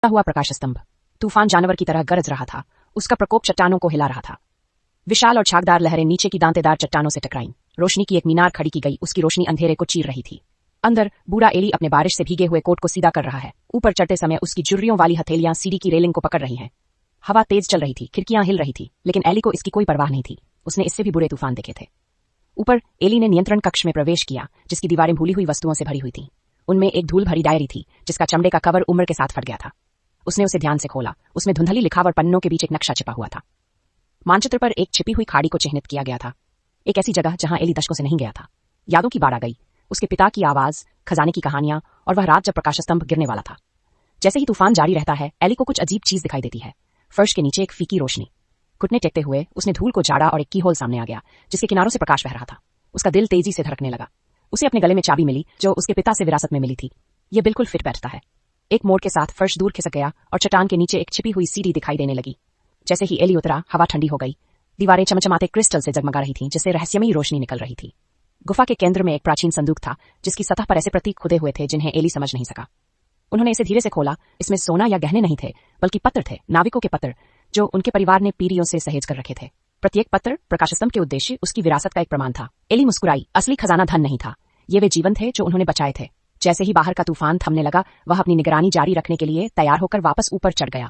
हुआ प्रकाश स्तंभ तूफान जानवर की तरह गरज रहा था। उसका प्रकोप चट्टानों को हिला रहा था। विशाल और छागदार लहरें नीचे की दांतेदार चट्टानों से टकराईं। रोशनी की एक मीनार खड़ी की गई, उसकी रोशनी अंधेरे को चीर रही थी। अंदर बूढ़ा एली अपने बारिश से भीगे हुए कोट को सीधा कर रहा है। ऊपर चढ़ते समय उसकी जुर्रियों वाली हथेलियां सीढ़ी की रेलिंग को पकड़ रही हैं। हवा तेज चल रही थी, खिड़कियां हिल रही थी, लेकिन एली को इसकी कोई परवाह नहीं थी। उसने इससे भी बुरे तूफान देखे थे। ऊपर एली ने नियंत्रण कक्ष में प्रवेश किया, जिसकी दीवारें भूली हुई वस्तुओं से भरी हुई थी। उनमें एक धूल भरी डायरी थी, जिसका चमड़े का कवर उम्र के साथ फट गया था। उसने उसे ध्यान से खोला। उसमें धुंधली लिखावट पन्नों के बीच एक नक्शा छिपा हुआ था। मानचित्र पर एक छिपी हुई खाड़ी को चिह्नित किया गया था। एक ऐसी जगह जहां एली दशकों से नहीं गया था। यादों की बाढ़ आ गई। उसके पिता की आवाज, खजाने की कहानियां और वह रात जब प्रकाश स्तंभ गिरने वाला था। जैसे ही तूफान जारी रहता है, एली को कुछ अजीब चीज दिखाई देती है। फर्श के नीचे एक फीकी रोशनी। घुटने टेकते हुए उसने धूल को झाड़ा और एक कीहोल सामने आ गया, जिसके किनारों से प्रकाश बह रहा था। उसका दिल तेजी से धड़कने लगा। उसे अपने गले में चाबी मिली, जो उसके पिता से विरासत में मिली थी। ये बिल्कुल फिट बैठता है। एक मोड़ के साथ फर्श दूर खिसक गया और चट्टान के नीचे एक छिपी हुई सीढ़ी दिखाई देने लगी। जैसे ही एली उतरा, हवा ठंडी हो गई। दीवारें चमचमाते क्रिस्टल से जगमगा रही थीं, जिससे रहस्यमयी रोशनी निकल रही थी। गुफा के केंद्र में एक प्राचीन संदूक था, जिसकी सतह पर ऐसे प्रतीक खुदे हुए थे जिन्हें एली समझ नहीं सका। उन्होंने इसे धीरे से खोला। इसमें सोना या गहने नहीं थे, बल्कि पत्र थे, नाविकों के पत्र, जो उनके परिवार ने पीढ़ियों से सहेज कर रखे थे। प्रत्येक पत्र प्रकाश स्तंभ के उद्देश्य उसकी विरासत का एक प्रमाण था। एली मुस्कुराई। असली खजाना धन नहीं था, ये वे जीवन थे जो उन्होंने बचाए थे। जैसे ही बाहर का तूफान थमने लगा, वह अपनी निगरानी जारी रखने के लिए तैयार होकर वापस ऊपर चढ़ गया।